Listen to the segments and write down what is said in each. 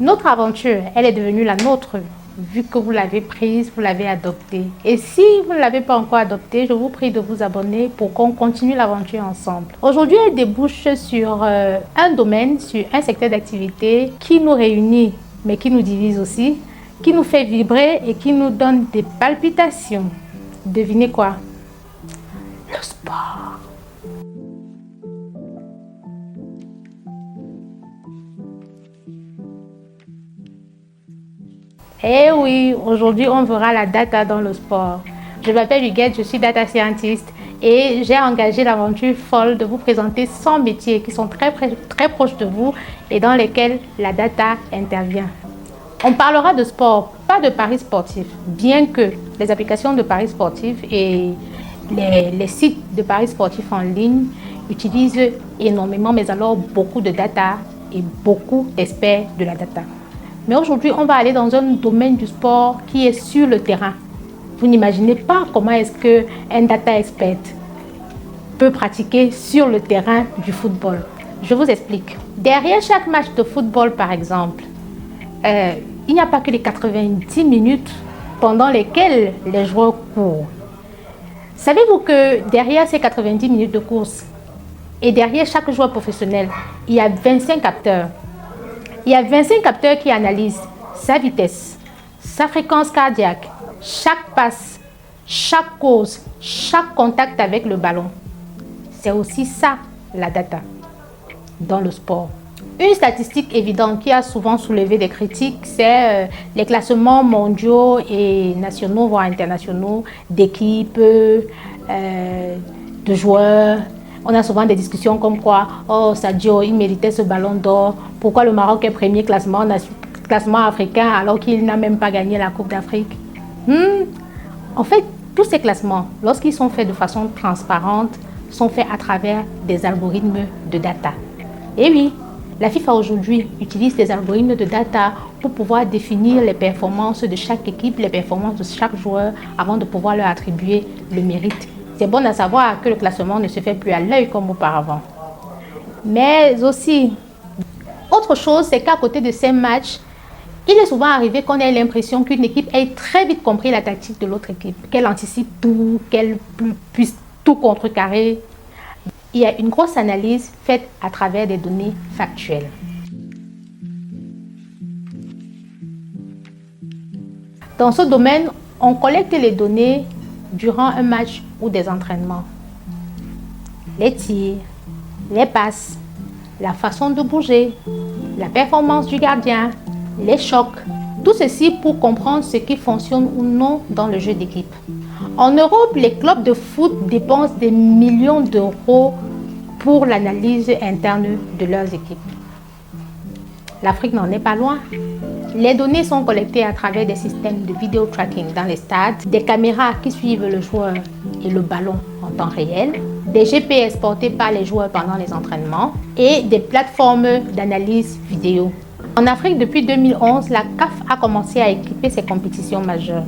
Notre aventure, elle est devenue la nôtre, vu que vous l'avez prise, vous l'avez adoptée. Et si vous ne l'avez pas encore adoptée, je vous prie de vous abonner pour qu'on continue l'aventure ensemble. Aujourd'hui, elle débouche sur un domaine, sur un secteur d'activité qui nous réunit, mais qui nous divise aussi, qui nous fait vibrer et qui nous donne des palpitations. Devinez quoi? Le sport. Eh oui, aujourd'hui on verra la data dans le sport. Je m'appelle Huguette, je suis data scientist et j'ai engagé l'aventure folle de vous présenter 100 métiers qui sont très proches de vous et dans lesquels la data intervient. On parlera de sport, pas de paris sportifs, bien que les applications de paris sportifs et les sites de paris sportifs en ligne utilisent énormément, mais alors beaucoup de data et beaucoup d'experts de la data. Mais aujourd'hui, on va aller dans un domaine du sport qui est sur le terrain. Vous n'imaginez pas comment est-ce qu'un data expert peut pratiquer sur le terrain du football. Je vous explique. Derrière chaque match de football, par exemple, il n'y a pas que les 90 minutes pendant lesquelles les joueurs courent. Savez-vous que derrière ces 90 minutes de course et derrière chaque joueur professionnel, il y a 25 capteurs. Il y a 25 capteurs qui analysent sa vitesse, sa fréquence cardiaque, chaque passe, chaque course, chaque contact avec le ballon. C'est aussi ça, la data, dans le sport. Une statistique évidente qui a souvent soulevé des critiques, c'est les classements mondiaux et nationaux, voire internationaux, d'équipes, de joueurs. On a souvent des discussions comme quoi, oh Sadio, il méritait ce ballon d'or. Pourquoi le Maroc est premier classement africain alors qu'il n'a même pas gagné la Coupe d'Afrique? En fait, tous ces classements, lorsqu'ils sont faits de façon transparente, sont faits à travers des algorithmes de data. Et oui, la FIFA aujourd'hui utilise des algorithmes de data pour pouvoir définir les performances de chaque équipe, les performances de chaque joueur avant de pouvoir leur attribuer le mérite. C'est bon à savoir que le classement ne se fait plus à l'œil comme auparavant. Mais aussi, autre chose, c'est qu'à côté de ces matchs, il est souvent arrivé qu'on ait l'impression qu'une équipe ait très vite compris la tactique de l'autre équipe, qu'elle anticipe tout, qu'elle puisse tout contrecarrer. Il y a une grosse analyse faite à travers des données factuelles. Dans ce domaine, on collecte les données durant un match ou des entraînements. Les tirs, les passes, la façon de bouger, la performance du gardien, les chocs, tout ceci pour comprendre ce qui fonctionne ou non dans le jeu d'équipe. En Europe, les clubs de foot dépensent des millions d'euros pour l'analyse interne de leurs équipes. L'Afrique n'en est pas loin. Les données sont collectées à travers des systèmes de vidéo tracking dans les stades, des caméras qui suivent le joueur et le ballon en temps réel, des GPS portés par les joueurs pendant les entraînements et des plateformes d'analyse vidéo. En Afrique, depuis 2011, la CAF a commencé à équiper ses compétitions majeures.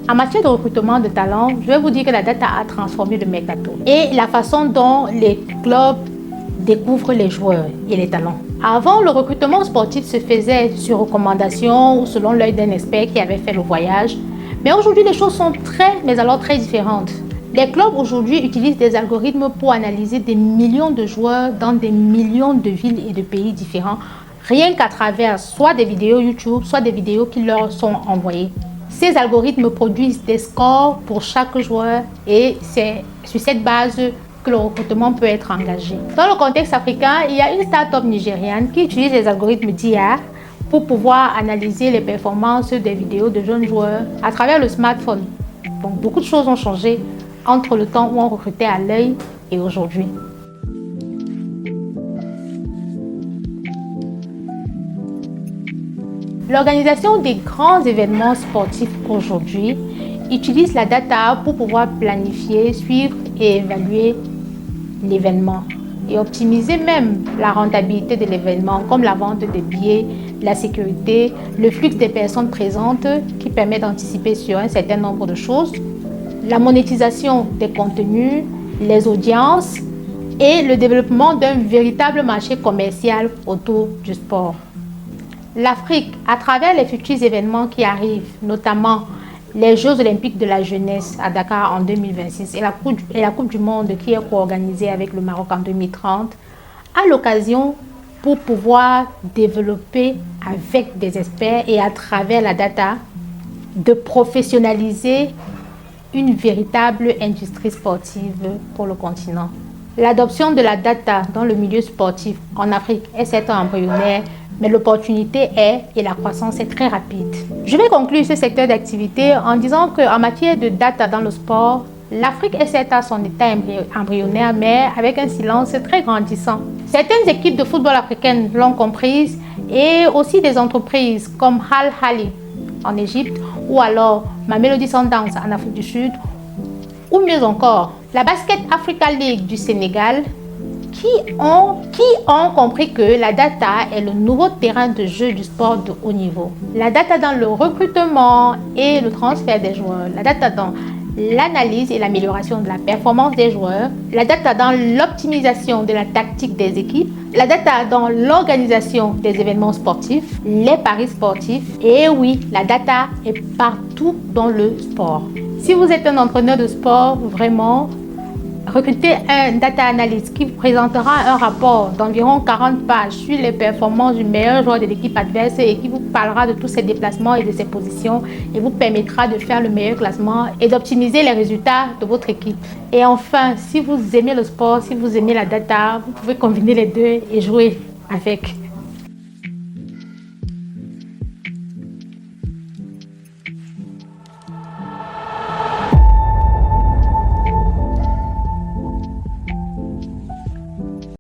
En matière de recrutement de talents, je vais vous dire que la data a transformé le mercato et la façon dont les clubs découvrent les joueurs et les talents. Avant, le recrutement sportif se faisait sur recommandation ou selon l'œil d'un expert qui avait fait le voyage. Mais aujourd'hui, les choses sont très différentes. Les clubs aujourd'hui utilisent des algorithmes pour analyser des millions de joueurs dans des millions de villes et de pays différents, rien qu'à travers soit des vidéos YouTube, soit des vidéos qui leur sont envoyées. Ces algorithmes produisent des scores pour chaque joueur et c'est sur cette base que le recrutement peut être engagé. Dans le contexte africain, il y a une start-up nigériane qui utilise les algorithmes d'IA pour pouvoir analyser les performances des vidéos de jeunes joueurs à travers le smartphone. Donc beaucoup de choses ont changé entre le temps où on recrutait à l'œil et aujourd'hui. L'organisation des grands événements sportifs aujourd'hui utilise la data pour pouvoir planifier, suivre et évaluer l'événement et optimiser même la rentabilité de l'événement, comme la vente des billets, la sécurité, le flux des personnes présentes qui permet d'anticiper sur un certain nombre de choses, la monétisation des contenus, les audiences et le développement d'un véritable marché commercial autour du sport. L'Afrique, à travers les futurs événements qui arrivent, notamment les Jeux olympiques de la jeunesse à Dakar en 2026 et la Coupe du monde qui est co-organisée avec le Maroc en 2030, a l'occasion pour pouvoir développer avec des experts et à travers la data, de professionnaliser une véritable industrie sportive pour le continent. L'adoption de la data dans le milieu sportif en Afrique est certes embryonnaire, mais l'opportunité est et la croissance est très rapide. Je vais conclure ce secteur d'activité en disant qu'en matière de data dans le sport, l'Afrique est certes à son état embryonnaire, mais avec un silence très grandissant. Certaines équipes de football africaines l'ont comprise et aussi des entreprises comme Al Ahly en Égypte ou alors Mamelodi Sundowns en Afrique du Sud ou mieux encore la Basket Africa League du Sénégal qui ont compris que la data est le nouveau terrain de jeu du sport de haut niveau. La data dans le recrutement et le transfert des joueurs, la data dans l'analyse et l'amélioration de la performance des joueurs, la data dans l'optimisation de la tactique des équipes, la data dans l'organisation des événements sportifs, les paris sportifs et oui, la data est partout dans le sport. Si vous êtes un entraîneur de sport, vraiment, recrutez un data analyst qui vous présentera un rapport d'environ 40 pages sur les performances du meilleur joueur de l'équipe adverse et qui vous parlera de tous ses déplacements et de ses positions et vous permettra de faire le meilleur classement et d'optimiser les résultats de votre équipe. Et enfin, si vous aimez le sport, si vous aimez la data, vous pouvez combiner les deux et jouer avec.